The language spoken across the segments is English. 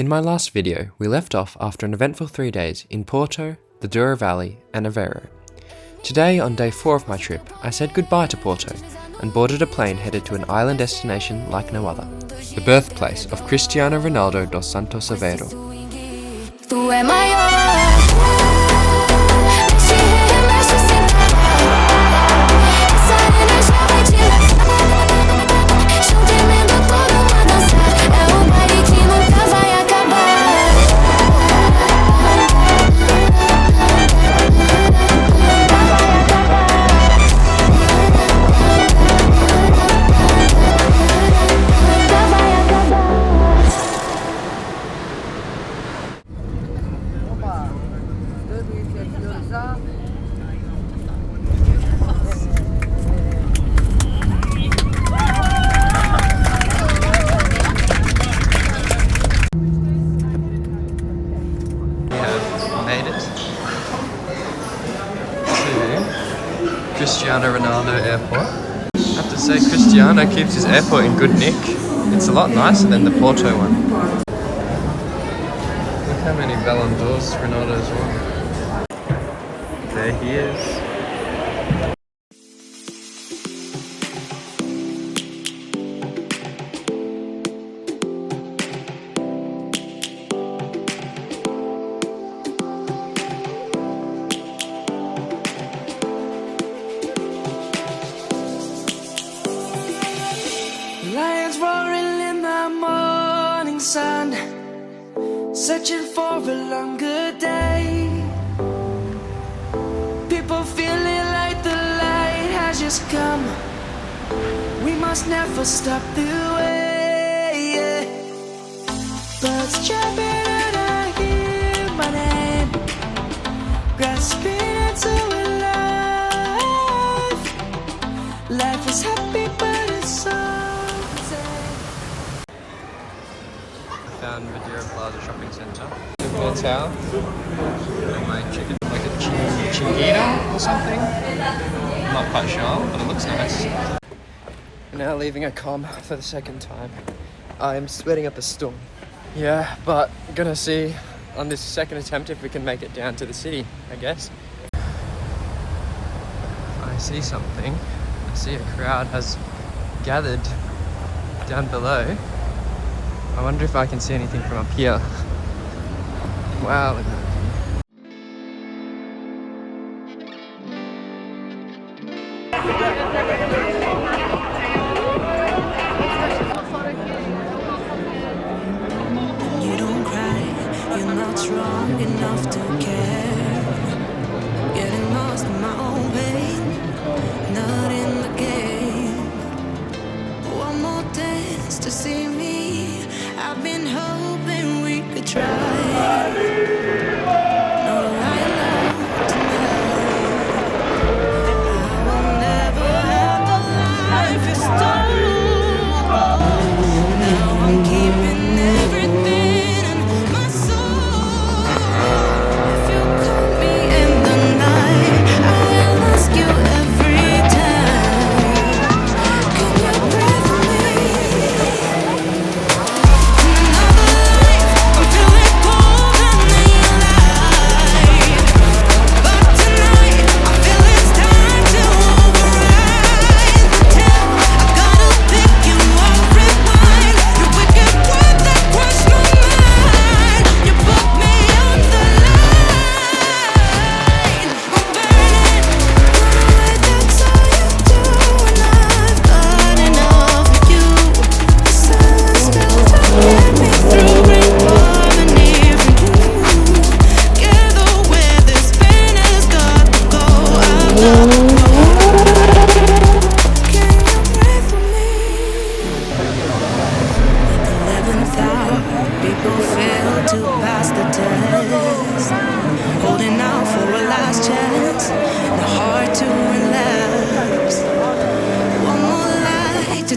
In my last video, we left off after an eventful 3 days in Porto, the Douro Valley and Arieiro. Today, on day 4 of my trip, I said goodbye to Porto and boarded a plane headed to an island destination like no other, the birthplace of Cristiano Ronaldo dos Santos Aveiro. Cristiano Ronaldo Airport. I have to say, Cristiano keeps his airport in good nick. It's a lot nicer than the Porto one. Look how many Ballon d'Ors Ronaldo's won. There he is. Lions roaring in the morning sun, searching for a longer day. People feeling like the light has just come. We must never stop the way. Birds chirping and I hear my name, grasping into a life. Life is happy but it's so. Found Madeira Plaza Shopping Centre. Funchal. My chicken, like a chinguito or something. I'm not quite sure, but it looks nice. Now leaving a com for the second time. I am sweating up a storm. Yeah, but gonna see on this second attempt if we can make it down to the city, I guess. I see something. I see a crowd has gathered down below. I wonder if I can see anything from up here. Wow, look at that. You don't cry, you're not strong enough to care. Getting lost in my own pain, not in the game. One more dance to see me. I've been hoping we could try.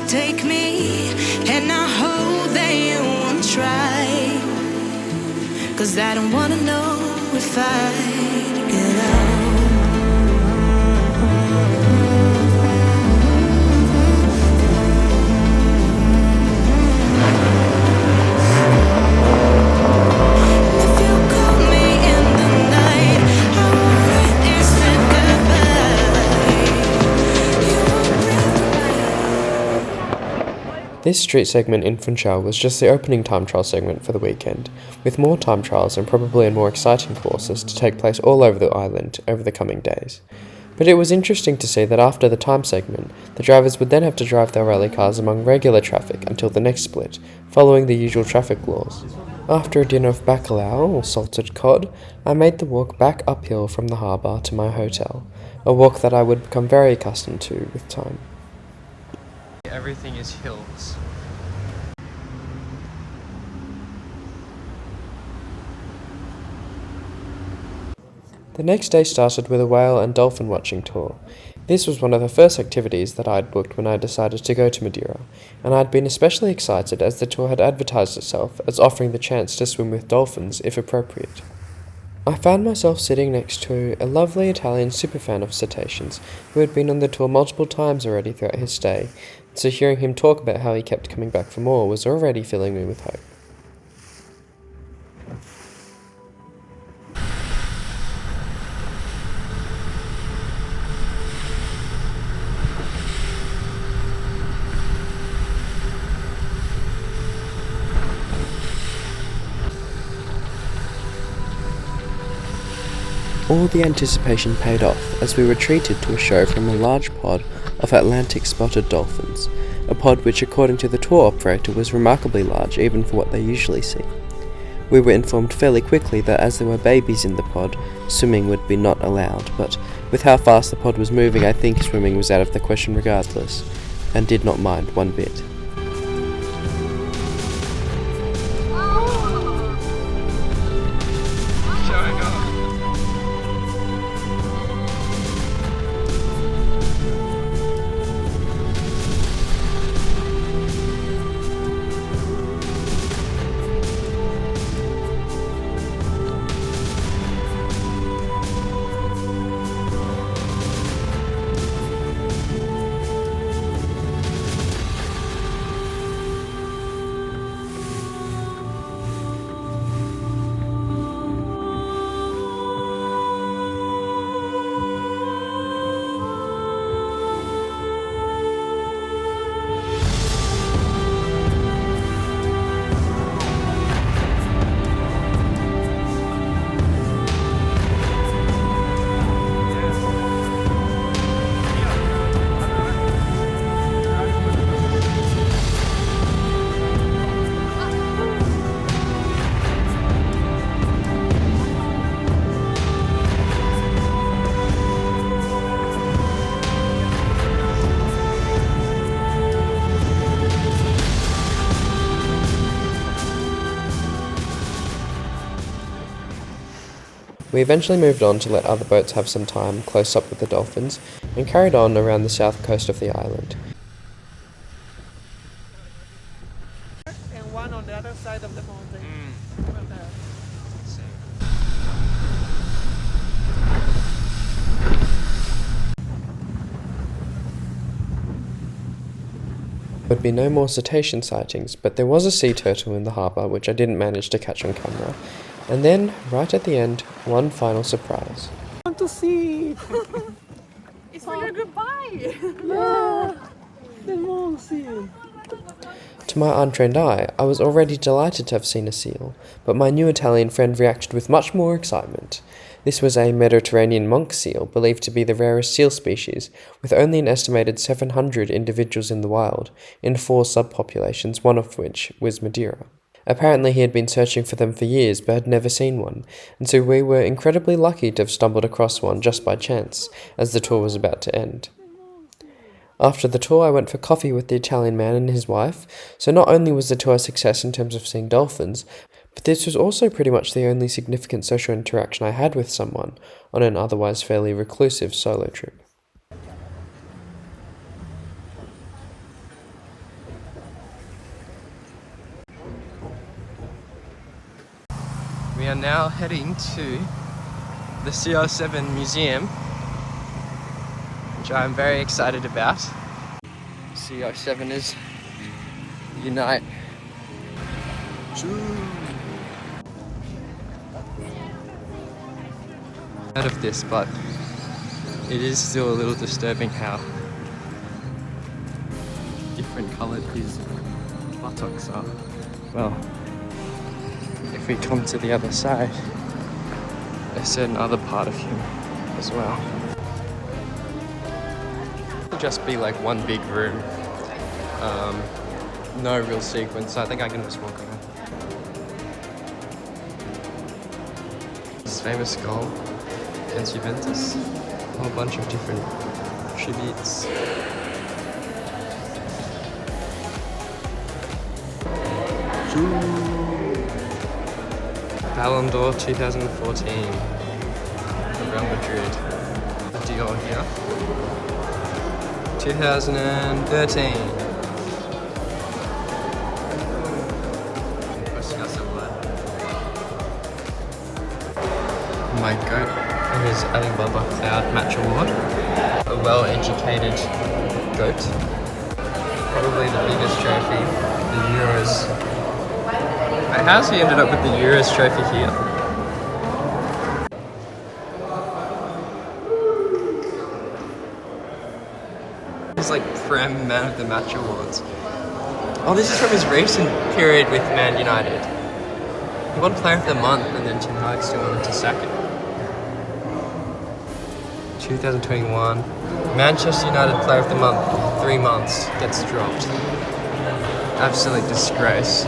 Take me, and I hope they won't try, 'cause I don't wanna know if I get out. This street segment in Funchal was just the opening time trial segment for the weekend, with more time trials and probably more exciting courses to take place all over the island over the coming days. But it was interesting to see that after the time segment, the drivers would then have to drive their rally cars among regular traffic until the next split, following the usual traffic laws. After a dinner of bacalhau or salted cod, I made the walk back uphill from the harbour to my hotel, a walk that I would become very accustomed to with time. Everything is hills. The next day started with a whale and dolphin watching tour. This was one of the first activities that I had booked when I decided to go to Madeira, and I had been especially excited as the tour had advertised itself as offering the chance to swim with dolphins if appropriate. I found myself sitting next to a lovely Italian superfan of cetaceans who had been on the tour multiple times already throughout his stay, so hearing him talk about how he kept coming back for more was already filling me with hope. All the anticipation paid off as we were treated to a show from a large pod of Atlantic spotted dolphins, a pod which according to the tour operator was remarkably large even for what they usually see. We were informed fairly quickly that as there were babies in the pod, swimming would be not allowed, but with how fast the pod was moving I think swimming was out of the question regardless, and did not mind one bit. We eventually moved on to let other boats have some time close up with the dolphins, and carried on around the south coast of the island. And one on the other side of the mountain. There would be no more cetacean sightings, but there was a sea turtle in the harbour which I didn't manage to catch on camera. And then, right at the end, one final surprise. I want to see. It's for your goodbye. Yeah, the moon seal. To my untrained eye, I was already delighted to have seen a seal, but my new Italian friend reacted with much more excitement. This was a Mediterranean monk seal, believed to be the rarest seal species, with only an estimated 700 individuals in the wild, in 4 subpopulations, one of which was Madeira. Apparently he had been searching for them for years but had never seen one, and so we were incredibly lucky to have stumbled across one just by chance, as the tour was about to end. After the tour I went for coffee with the Italian man and his wife, so not only was the tour a success in terms of seeing dolphins, but this was also pretty much the only significant social interaction I had with someone on an otherwise fairly reclusive solo trip. We are now heading to the CR7 Museum, which I'm very excited about. CR7ers unite. Out of this, but it is still a little disturbing how different coloured his buttocks are. Well, if we come to the other side, there's another part of him as well. It'll just be like one big room. No real sequence. I think I can just walk around. This famous skull against Juventus. A whole bunch of different tributes. Ballon d'Or 2014. Real Madrid. Dior here. 2013. My goat is Alibaba Cloud Match Award. A well-educated goat. Probably the biggest trophy, the Euros. How's he ended up with the Euros trophy here? He's like Prem Man of the Match Awards. Oh, this is from his recent period with Man United. He won Player of the Month and then Tim Hag still wanted to sack him. 2021. Manchester United Player of the Month, 3 months, gets dropped. Absolute disgrace.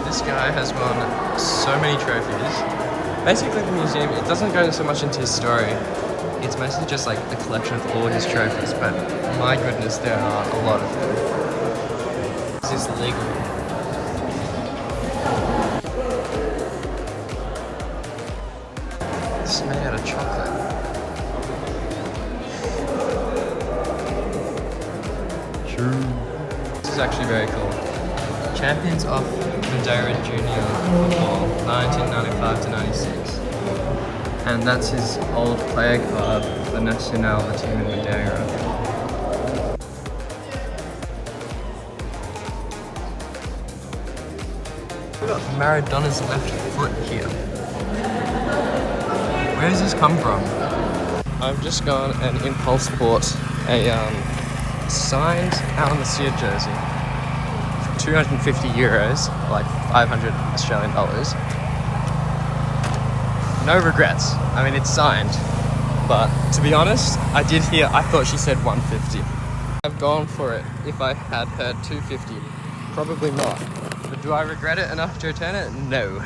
This guy has won so many trophies. Basically the museum, it doesn't go so much into his story. It's mostly just like the collection of all his trophies, but my goodness, there are a lot of them. This is legal. This is made out of chocolate. True. This is actually very cool. Champions of Madeira Junior Football, 1995 to 96. And that's his old player card for the Nacional, the team in Madeira. We've got Maradona's left foot here. Where does this come from? I've just gone and impulse bought a signed Alan Messier jersey for 250 euros, like 500 Australian dollars. No regrets. I mean, it's signed, but to be honest, I thought she said 150. I've gone for it. If I had heard 250, probably not. But do I regret it enough to return it? No.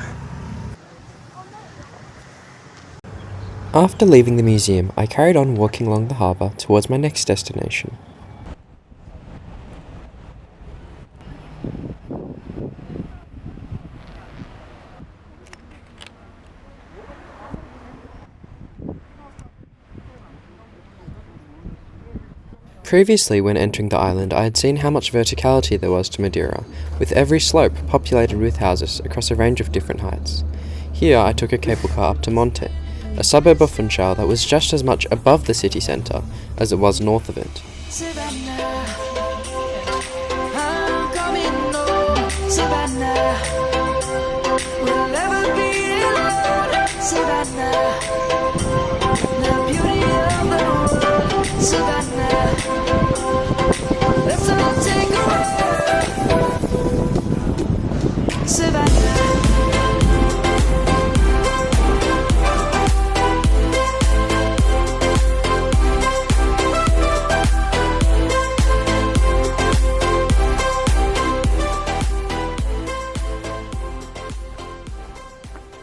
After leaving the museum, I carried on walking along the harbour towards my next destination. Previously, when entering the island, I had seen how much verticality there was to Madeira, with every slope populated with houses across a range of different heights. Here I took a cable car up to Monte, a suburb of Funchal that was just as much above the city centre as it was north of it.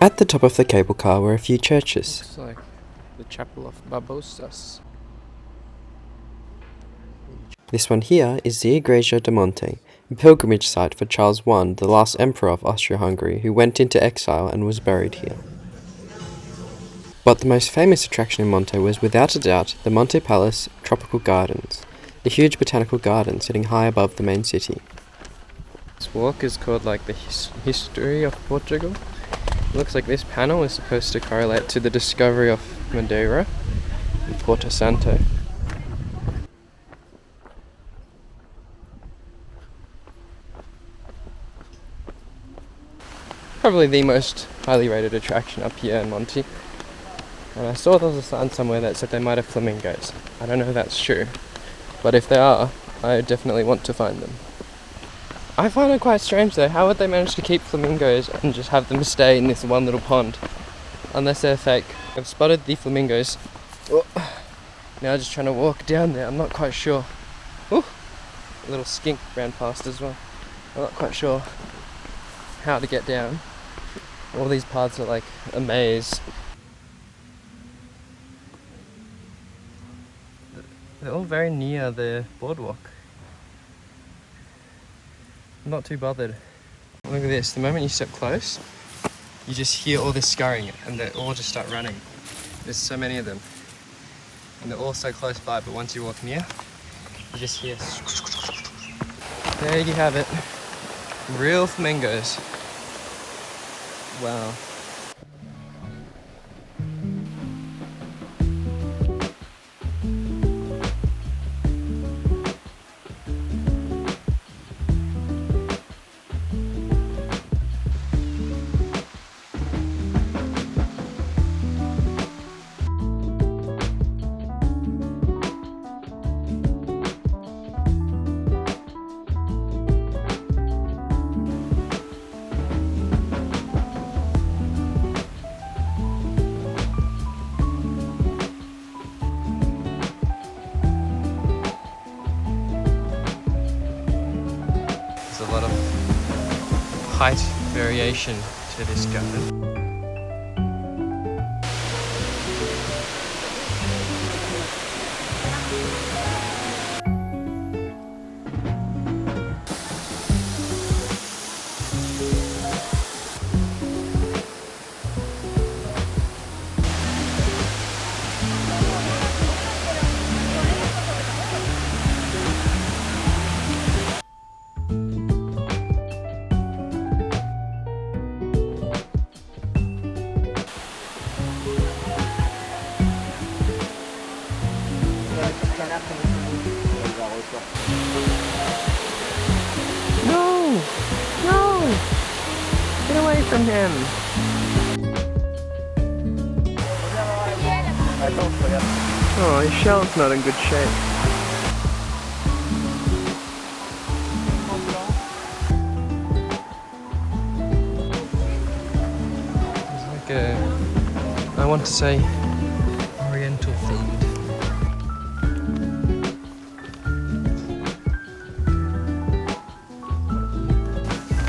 At the top of the cable car were a few churches. Looks like the Chapel of Barbosas. This one here is the Igreja de Monte, a pilgrimage site for Charles I, the last emperor of Austria-Hungary, who went into exile and was buried here. But the most famous attraction in Monte was without a doubt the Monte Palace Tropical Gardens, the huge botanical garden sitting high above the main city. This walk is called like the history of Portugal. It looks like this panel is supposed to correlate to the discovery of Madeira and Porto Santo. Probably the most highly rated attraction up here in Monte. And I saw there was a sign somewhere that said they might have flamingos. I don't know if that's true, but if they are, I definitely want to find them. I find it quite strange though, how would they manage to keep flamingos and just have them stay in this one little pond? Unless they're fake. I've spotted the flamingos. Oh. Now just trying to walk down there, I'm not quite sure. Ooh. A little skink ran past as well. I'm not quite sure how to get down. All these paths are like a maze. They're all very near the boardwalk. I'm not too bothered. Look at this, the moment you step close, you just hear all this scurrying and they all just start running. There's so many of them. And they're all so close by, but once you walk near, you just hear. There you have it. Real flamingos. Wow. There's a lot of height variation to this garden. No! No! Get away from him! Oh, his shell's not in good shape. It's like a, I want to say, oriental themed.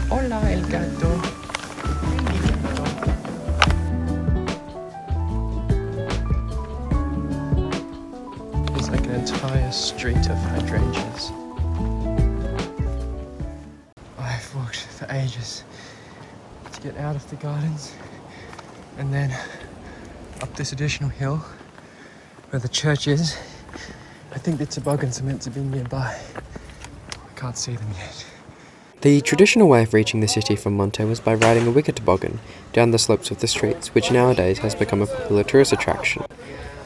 Hola, el gato. There's like an entire street of hydrangeas. I've walked for ages to get out of the gardens and then up this additional hill where the church is. I think the toboggans are meant to be nearby. I can't see them yet. The traditional way of reaching the city from Monte was by riding a wicker toboggan down the slopes of the streets, which nowadays has become a popular tourist attraction.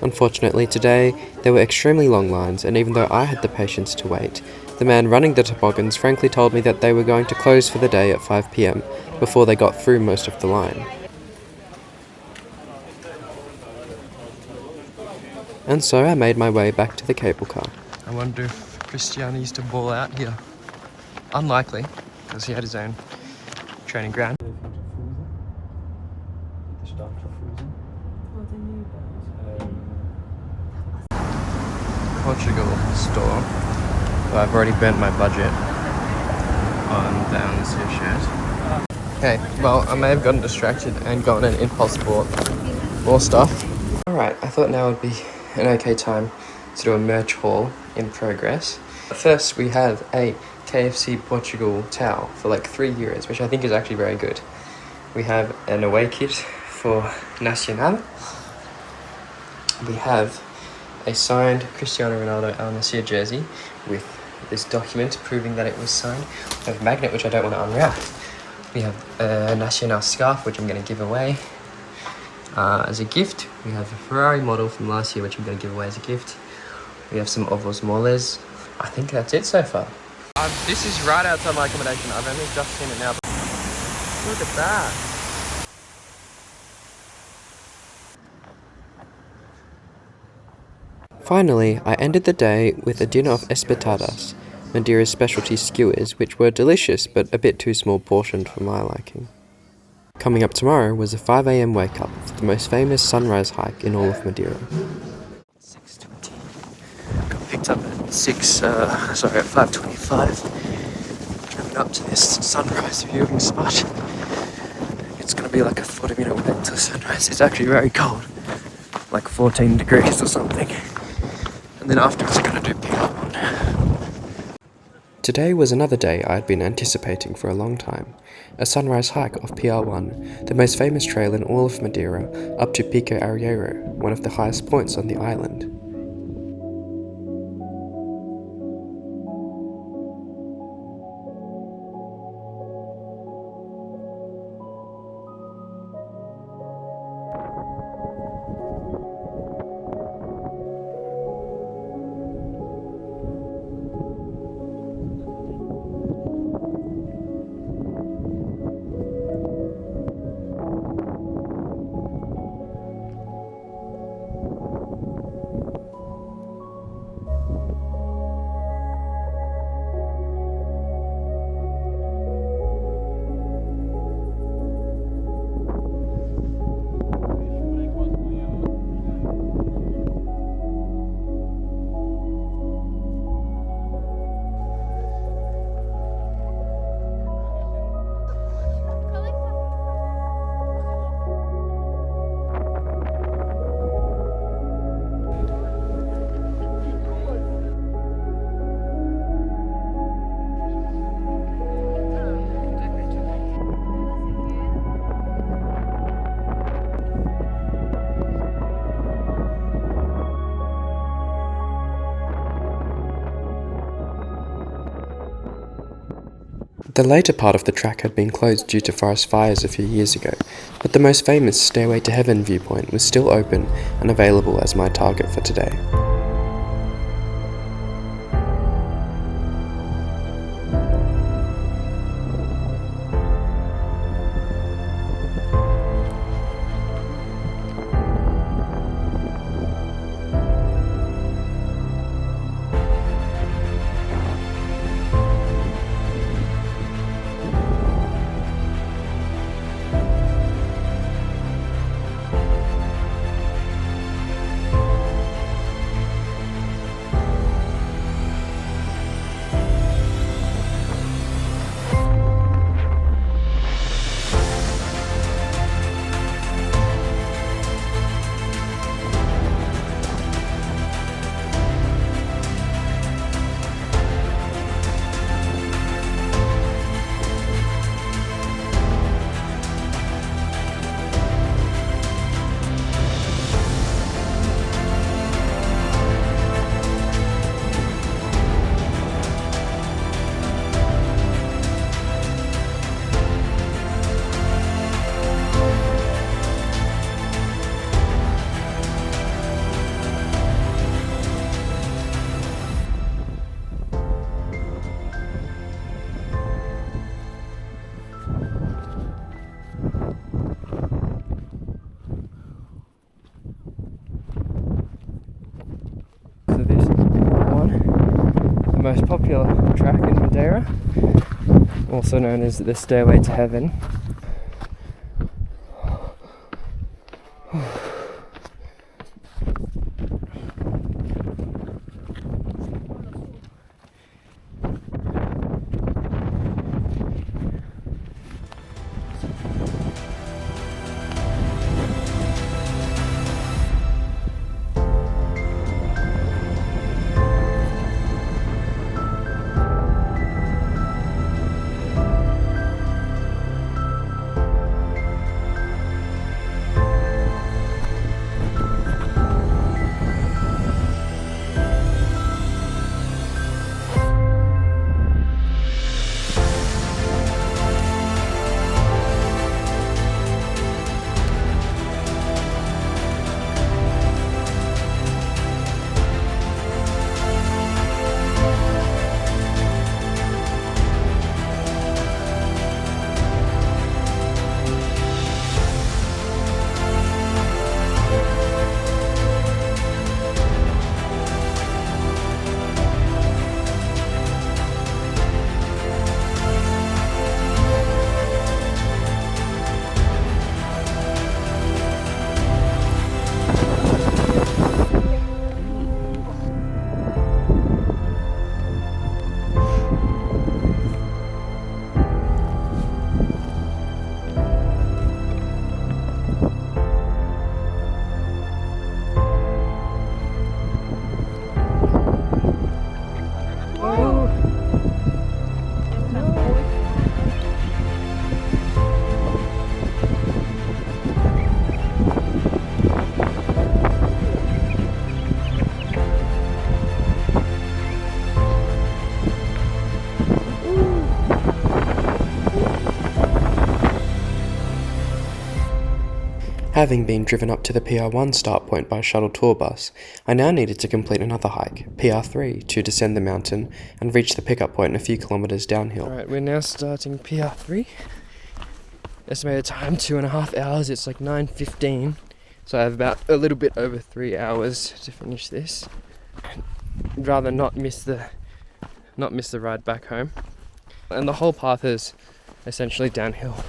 Unfortunately, today there were extremely long lines, and even though I had the patience to wait, the man running the toboggans frankly told me that they were going to close for the day at 5 PM before they got through most of the line. And so I made my way back to the cable car. I wonder if Cristiano used to ball out here. Unlikely, because he had his own training ground. Portugal store. So I've already burnt my budget on the Andalusia shirt. Okay, well, I may have gotten distracted and gotten an impulse bought more stuff. Alright, I thought now would be an okay time to do a merch haul in progress. First, we have a KFC Portugal towel for like €3, which I think is actually very good. We have an away kit for Nacional. We have a signed Cristiano Ronaldo Al Nassr jersey with this document proving that it was signed. We have a magnet, which I don't want to unwrap. We have a Nacional scarf, which I'm going to give away as a gift. We have a Ferrari model from last year, which I'm going to give away as a gift. We have some ovos moles. I think that's it so far. This is right outside my accommodation. I've only just seen it now. Look at that. Finally, I ended the day with a dinner of espetadas, Madeira's specialty skewers, which were delicious but a bit too small portioned for my liking. Coming up tomorrow was a 5 AM wake up for the most famous sunrise hike in all of Madeira. 6:20. Got picked up at 5:25. Driven up to this sunrise viewing spot. It's gonna be like a 40-minute wait till sunrise. It's actually very cold, like 14 degrees or something. And then afterwards, we're gonna do PR1. Today was another day I had been anticipating for a long time. A sunrise hike off PR1, the most famous trail in all of Madeira, up to Pico Arieiro, one of the highest points on the island. The later part of the track had been closed due to forest fires a few years ago, but the most famous Stairway to Heaven viewpoint was still open and available as my target for today. So this is PR1, the most popular track in Madeira, also known as the Stairway to Heaven. Having been driven up to the PR1 start point by shuttle tour bus, I now needed to complete another hike, PR3, to descend the mountain and reach the pickup point a few kilometres downhill. Alright, we're now starting PR3. Estimated time 2.5 hours, it's like 9:15, so I have about a little bit over 3 hours to finish this. I'd rather not miss the ride back home. And the whole path is essentially downhill.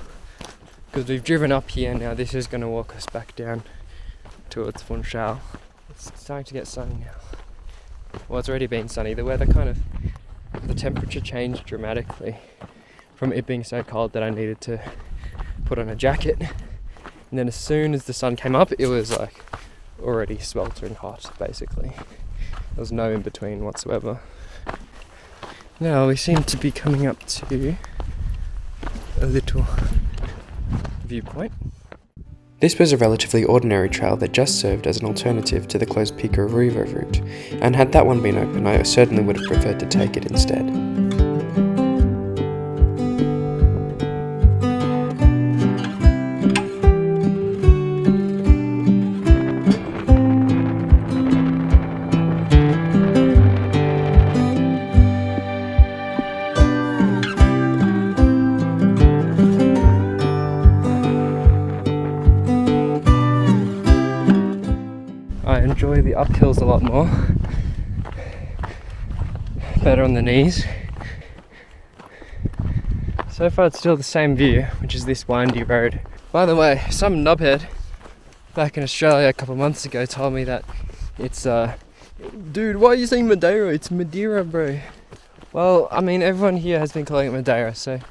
Because we've driven up here, now this is going to walk us back down towards Funchal. It's starting to get sunny now. Well, it's already been sunny. The temperature changed dramatically from it being so cold that I needed to put on a jacket. And then as soon as the sun came up, it was like already sweltering hot, basically. There was no in between whatsoever. Now we seem to be coming up to a little viewpoint. This was a relatively ordinary trail that just served as an alternative to the closed Pico route, and had that one been open, I certainly would have preferred to take it instead. I enjoy the uphills a lot more. Better on the knees. So far it's still the same view, which is this windy road. By the way, some knobhead back in Australia a couple of months ago told me that it's dude, why are you saying Madeira? It's Madeira, bro. Well, I mean, everyone here has been calling it Madeira, so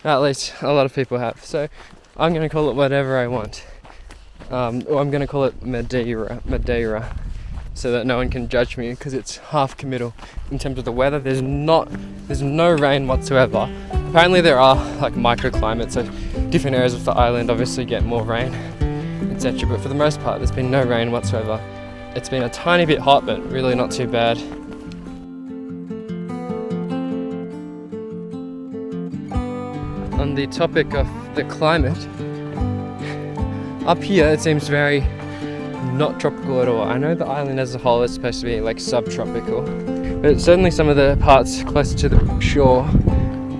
at least a lot of people have. So I'm gonna call it whatever I want. Or I'm going to call it Madeira, so that no one can judge me, because it's half committal in terms of the weather. There's no rain whatsoever. Apparently there are like microclimates, so different areas of the island obviously get more rain, etc. But for the most part, there's been no rain whatsoever. It's been a tiny bit hot, but really not too bad. On the topic of the climate, up here it seems very not tropical at all. I know the island as a whole is supposed to be like subtropical, but certainly some of the parts closer to the shore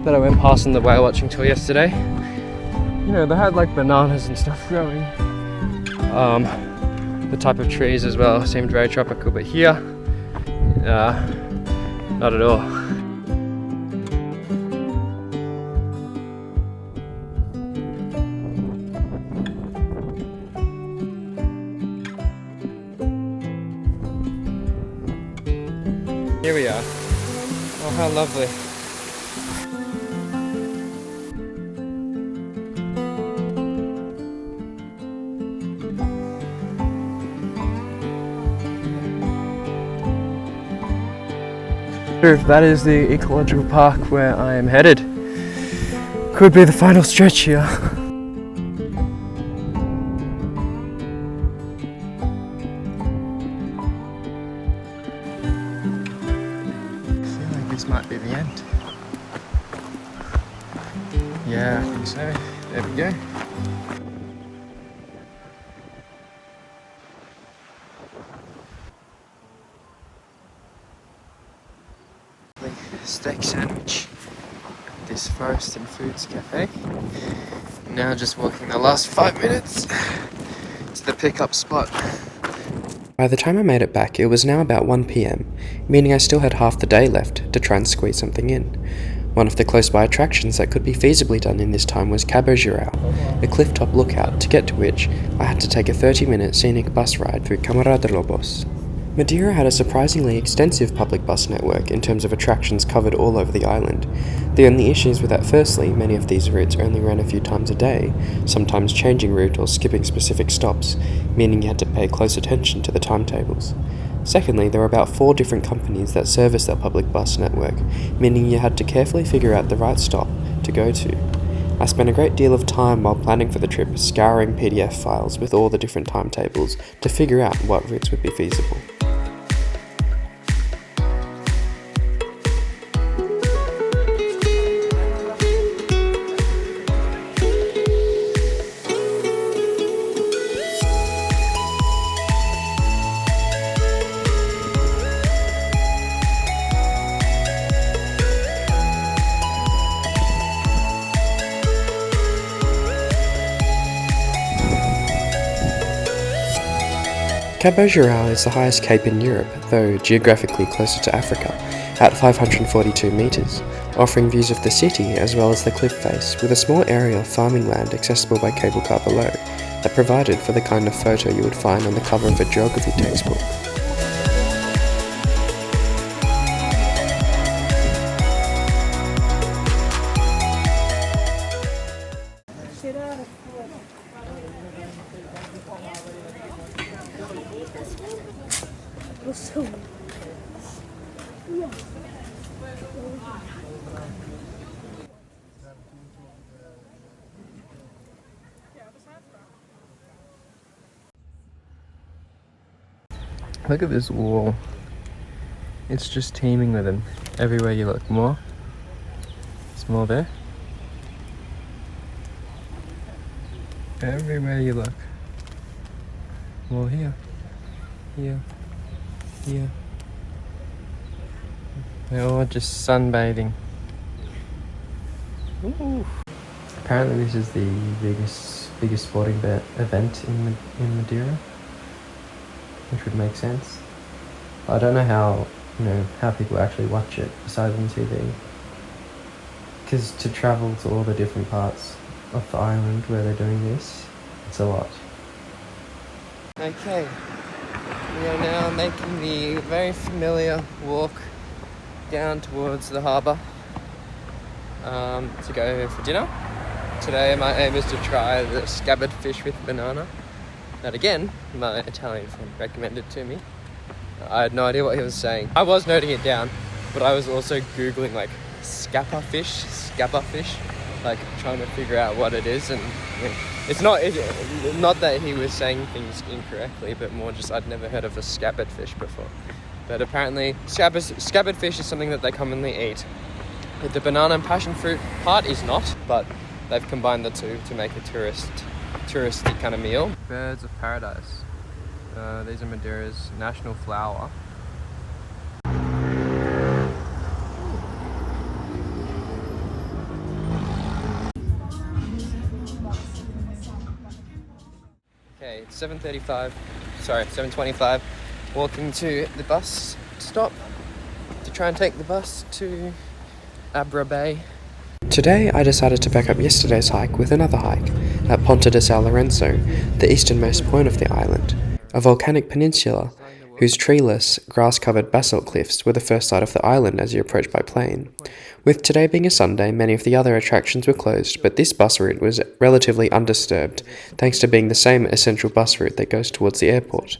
that I went past on the whale watching tour yesterday, you know, they had like bananas and stuff growing. The type of trees as well seemed very tropical, but here, not at all. Here we are. Oh, how lovely. If that is the ecological park where I am headed. Could be the final stretch here. This might be the end. Yeah, I think so. There we go. Steak sandwich at this Forest and Foods Cafe. Now just walking the last 5 minutes to the pickup spot. By the time I made it back, it was now about 1 PM, meaning I still had half the day left to try and squeeze something in. One of the close-by attractions that could be feasibly done in this time was Cabo Girao, a cliff-top lookout, to get to which I had to take a 30-minute scenic bus ride through Camarada. Madeira had a surprisingly extensive public bus network in terms of attractions covered all over the island. The only issues were that firstly, many of these routes only ran a few times a day, sometimes changing route or skipping specific stops, meaning you had to pay close attention to the timetables. Secondly, there were about 4 different companies that serviced that public bus network, meaning you had to carefully figure out the right stop to go to. I spent a great deal of time while planning for the trip scouring PDF files with all the different timetables to figure out what routes would be feasible. Cabo Girao is the highest cape in Europe, though geographically closer to Africa, at 542 metres, offering views of the city as well as the cliff face, with a small area of farming land accessible by cable car below, that provided for the kind of photo you would find on the cover of a geography textbook. Look at this wall. It's just teeming with them. Everywhere you look. More. There's more there. Everywhere you look. More here. Here. Here. They're all just sunbathing. Ooh. Apparently this is the biggest sporting event in Madeira, which would make sense. I don't know how people actually watch it besides on TV. Because to travel to all the different parts of the island where they're doing this, it's a lot. Okay, we are now making the very familiar walk down towards the harbour to go for dinner. Today my aim is to try the scabbard fish with banana. That again, my Italian friend recommended to me. I had no idea what he was saying. I was noting it down, but I was also Googling like scappa fish, like trying to figure out what it is. And it's not that he was saying things incorrectly, but more just I'd never heard of a scabbard fish before. But apparently scabbard fish is something that they commonly eat. The banana and passion fruit part is not, but they've combined the two to make a touristy kind of meal. Birds of paradise. These are Madeira's national flower. Okay, it's 7:25. Walking to the bus stop to try and take the bus to Abra Bay. Today I decided to back up yesterday's hike with another hike at Ponte de São Lourenço, the easternmost point of the island, a volcanic peninsula whose treeless, grass-covered basalt cliffs were the first sight of the island as you approach by plane. With today being a Sunday, many of the other attractions were closed, but this bus route was relatively undisturbed, thanks to being the same essential bus route that goes towards the airport.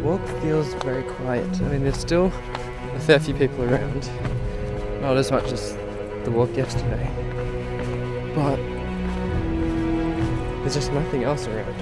Walk feels very quiet. I mean, there's still a fair few people around. Not as much as the walk yesterday. But there's just nothing else around.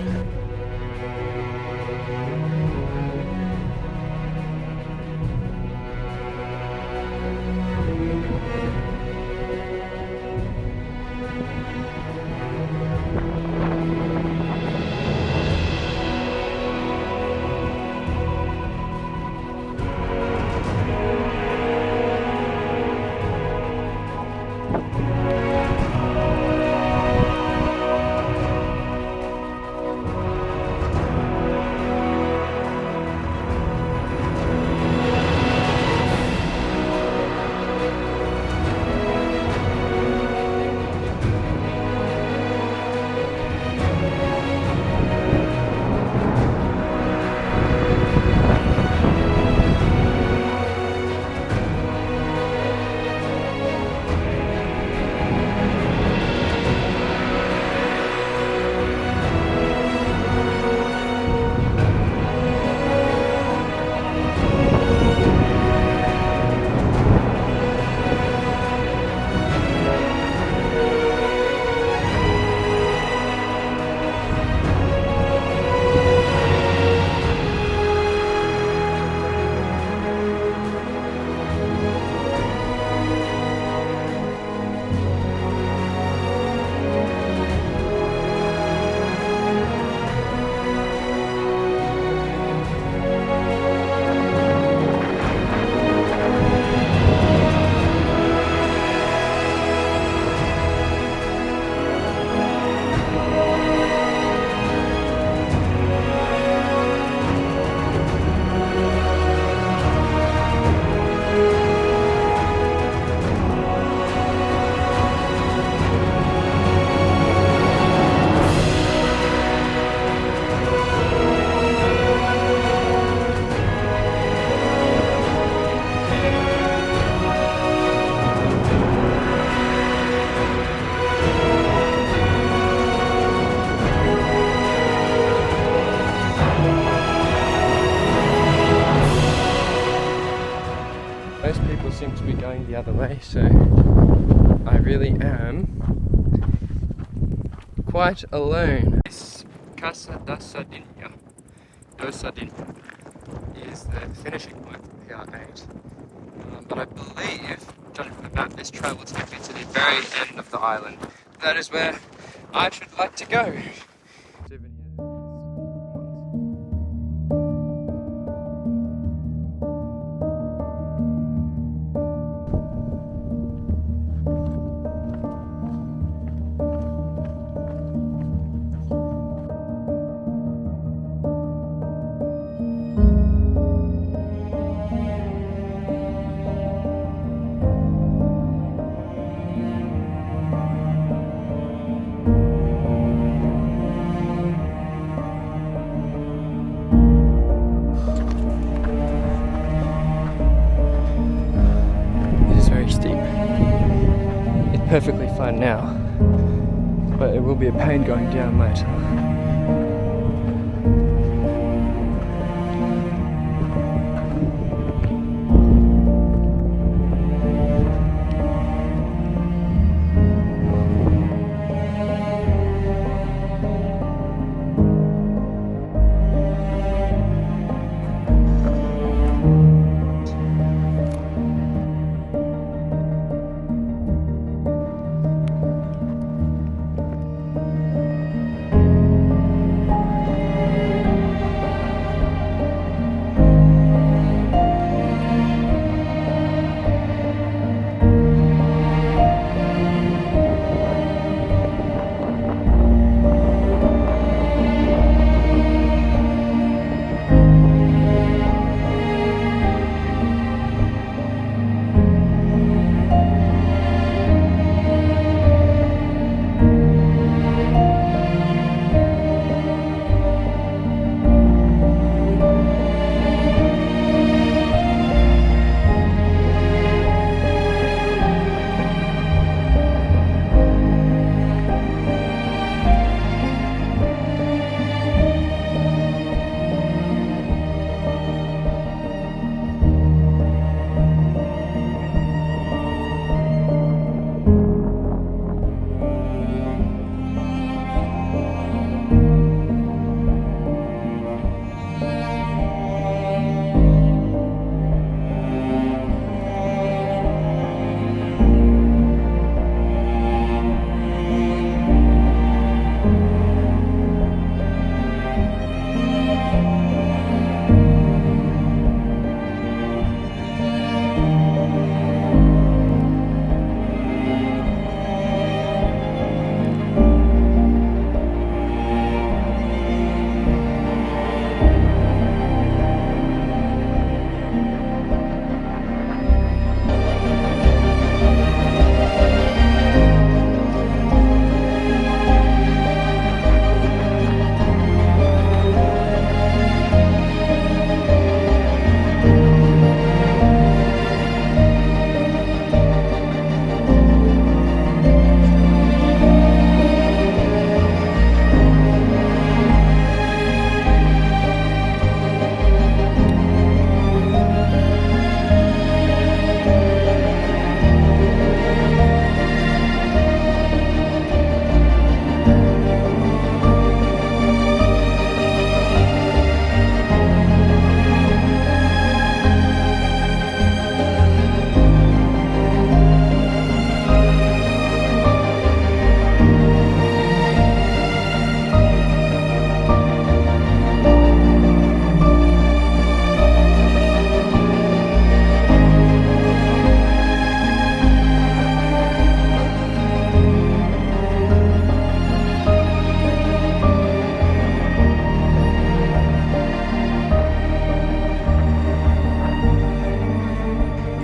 the other way, so I really am quite alone. This Casa da Sardinha, do Sardinha, is the finishing point of PR8. But I believe, judging from the map, this trail will take me to the very end of the island. That is where I should like to go. Perfectly fine now, but it will be a pain going down later.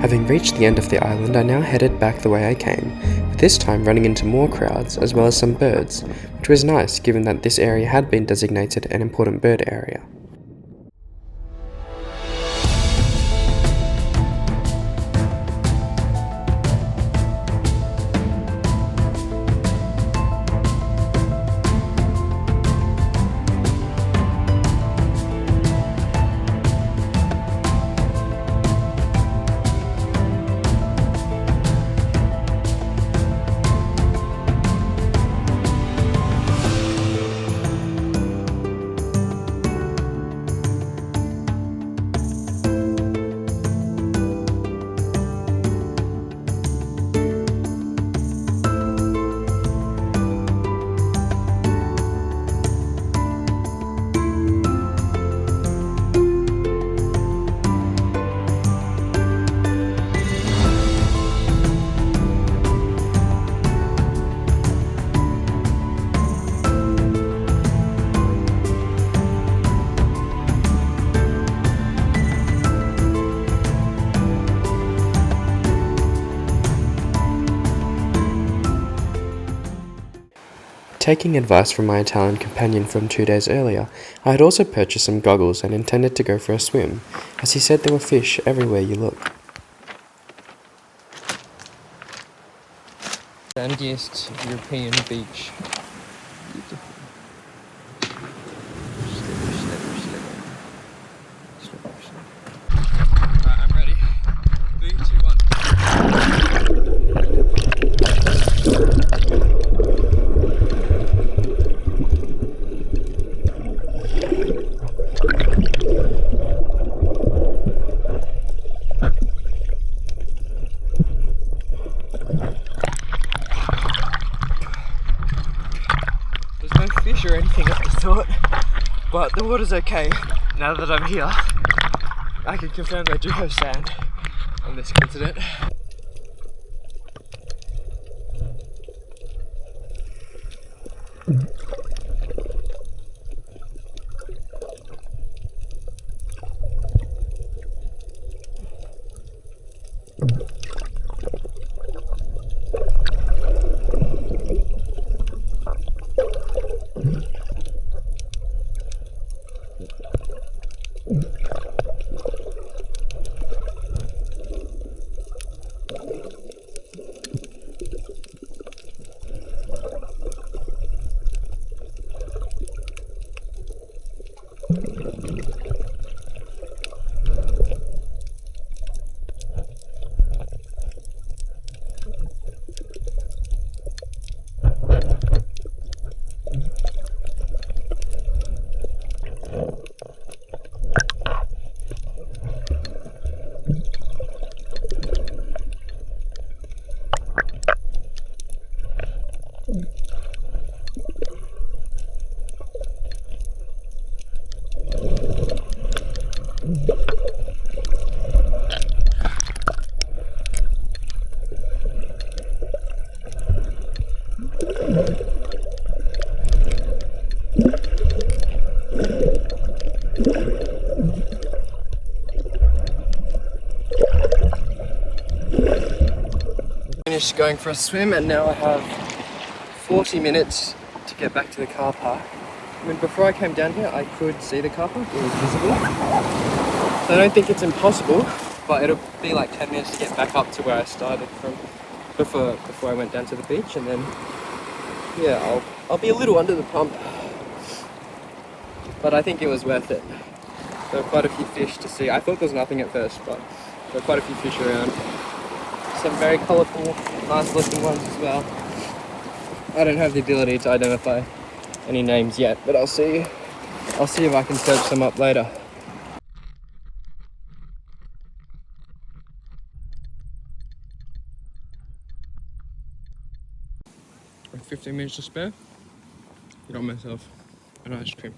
Having reached the end of the island, I now headed back the way I came, but this time running into more crowds as well as some birds, which was nice given that this area had been designated an important bird area. taking advice from my Italian companion from 2 days earlier, I had also purchased some goggles and intended to go for a swim, as he said there were fish everywhere you look. Sandiest European beach. Beautiful. Alright, I'm ready. 3, 2, 1. There's no fish or anything at the thought, but the water's okay. Now that I'm here, I can confirm they do have sand on this continent. Finished going for a swim, and now I have 40 minutes to get back to the car park. I mean, before I came down here, I could see the car park, it was visible. So I don't think it's impossible, but it'll be like 10 minutes to get back up to where I started from before I went down to the beach, and then yeah, I'll be a little under the pump. But I think it was worth it. There were quite a few fish to see. I thought there was nothing at first, but there were quite a few fish around. Some very colourful, nice looking ones as well. I don't have the ability to identify any names yet, but I'll see if I can search them up later. With 15 minutes to spare, got myself an ice cream.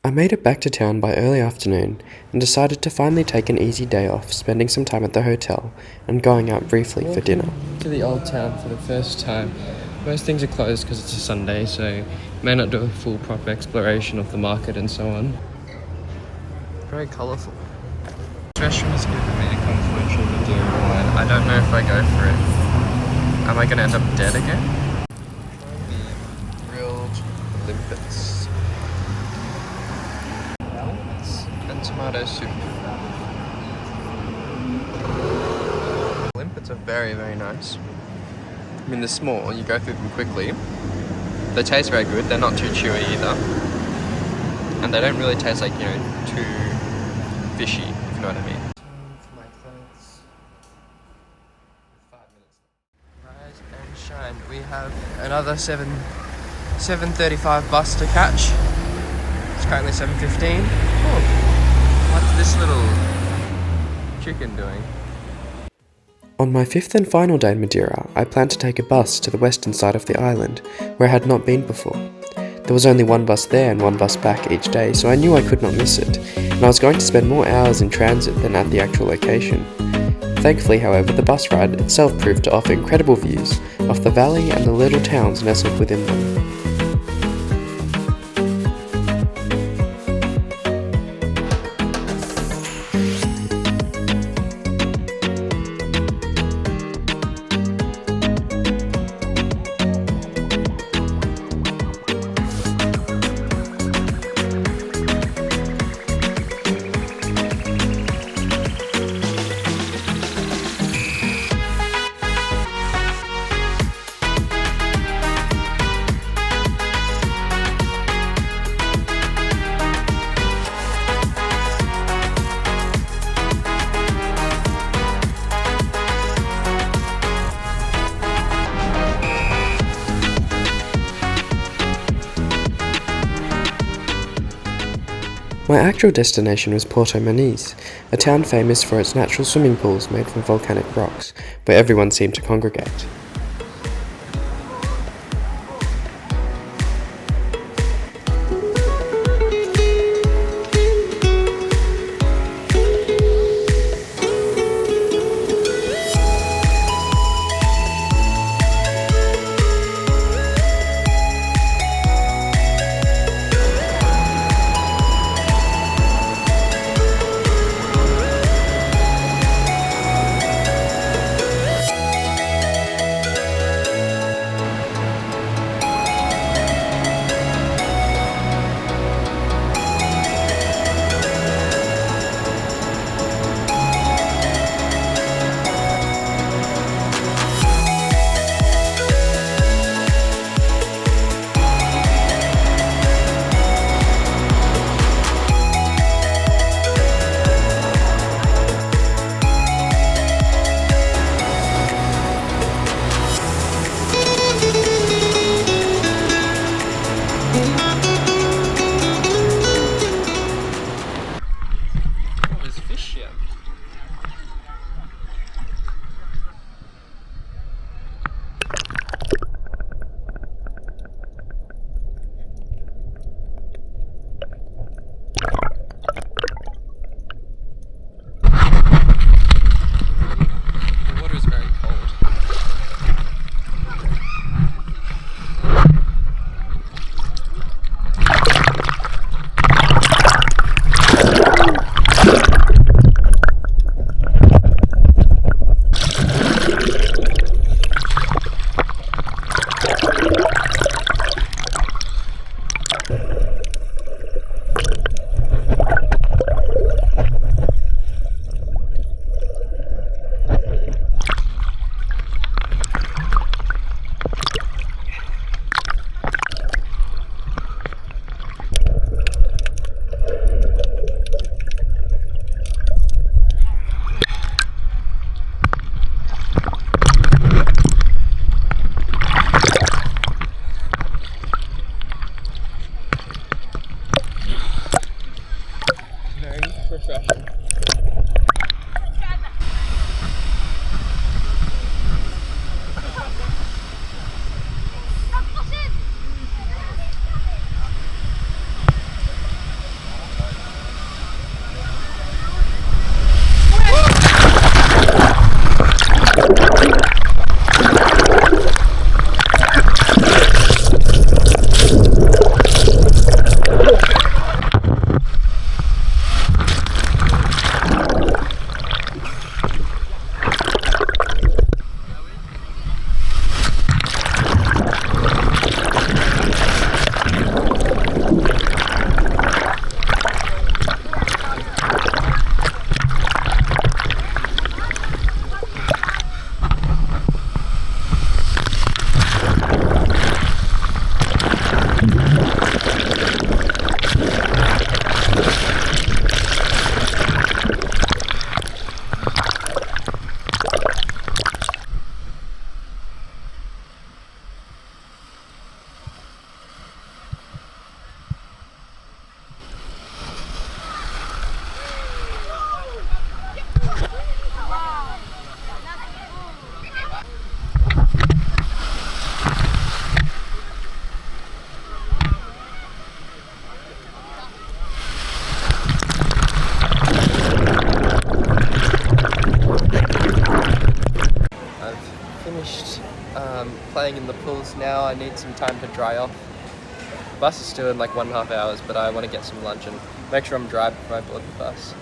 I made it back to town by early afternoon and decided to finally take an easy day off, spending some time at the hotel and going out briefly for dinner. To the old town for the first time. Most things are closed because it's a Sunday, so may not do a full proper exploration of the market and so on. Very colourful. This restaurant has given me a confidential Madeira wine. I don't know if I go for it. Am I going to end up dead again? The grilled limpets. And tomato soup. Limpets are very, very nice. I mean, they're small, you go through them quickly. They taste very good, they're not too chewy either. And they don't really taste like, you know, too fishy, if you know what I mean. For my clothes. 5 minutes. Rise and shine. We have another 7:35 bus to catch. It's currently 7:15. Oh. What's this little chicken doing? On my fifth and final day in Madeira, I planned to take a bus to the western side of the island, where I had not been before. There was only one bus there and one bus back each day, so I knew I could not miss it, and I was going to spend more hours in transit than at the actual location. Thankfully, however, the bus ride itself proved to offer incredible views of the valley and the little towns nestled within them. My actual destination was Porto Moniz, a town famous for its natural swimming pools made from volcanic rocks, where everyone seemed to congregate. Playing in the pools now. I need some time to dry off. The bus is still in like 1.5 hours, but I want to get some lunch and make sure I'm dry before I board the bus.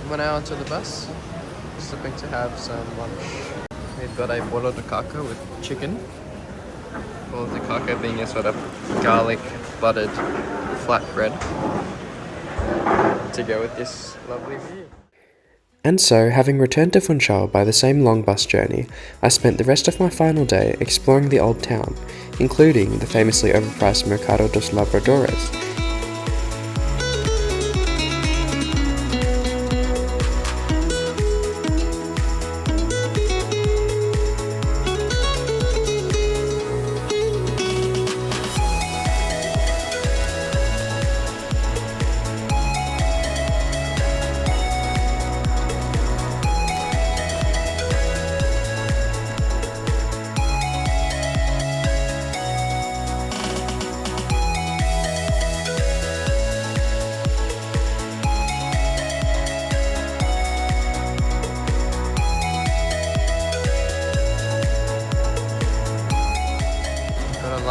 We're now onto the bus. Just looking to have some lunch. We've got a bolo de caca with chicken. Bolo de caca being a sort of garlic buttered flatbread to go with this lovely view. And so, having returned to Funchal by the same long bus journey, I spent the rest of my final day exploring the old town, including the famously overpriced Mercado dos Labradores.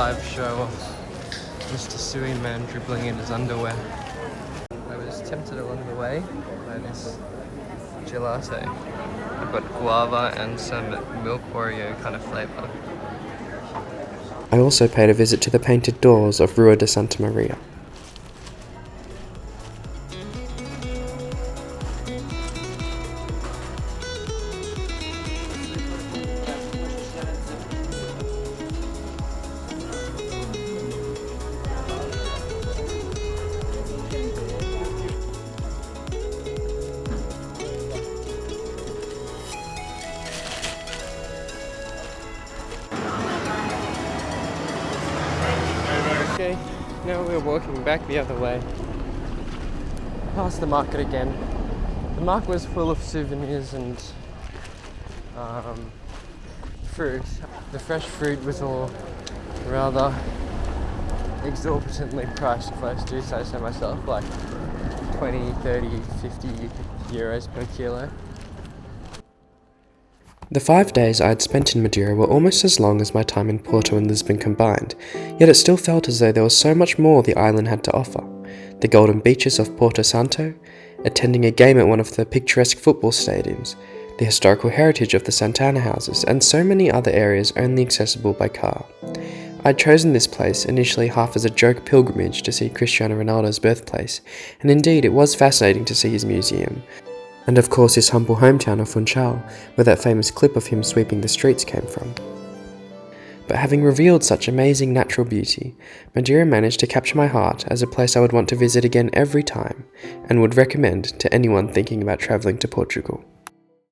live show of Mr. Suey Man dribbling in his underwear. I was tempted along the way by this gelato. I've got guava and some milk Oreo kind of flavour. I also paid a visit to the painted doors of Rua de Santa Maria. Okay, now we're walking back the other way, past the market again. The market was full of souvenirs and fruit. The fresh fruit was all rather exorbitantly priced, if I do say so myself, like 20, 30, 50 euros per kilo. The 5 days I had spent in Madeira were almost as long as my time in Porto and Lisbon combined, yet it still felt as though there was so much more the island had to offer. The golden beaches of Porto Santo, attending a game at one of the picturesque football stadiums, the historical heritage of the Santana houses, and so many other areas only accessible by car. I had chosen this place initially half as a joke pilgrimage to see Cristiano Ronaldo's birthplace, and indeed it was fascinating to see his museum. And of course his humble hometown of Funchal, where that famous clip of him sweeping the streets came from. But having revealed such amazing natural beauty, Madeira managed to capture my heart as a place I would want to visit again every time, and would recommend to anyone thinking about travelling to Portugal.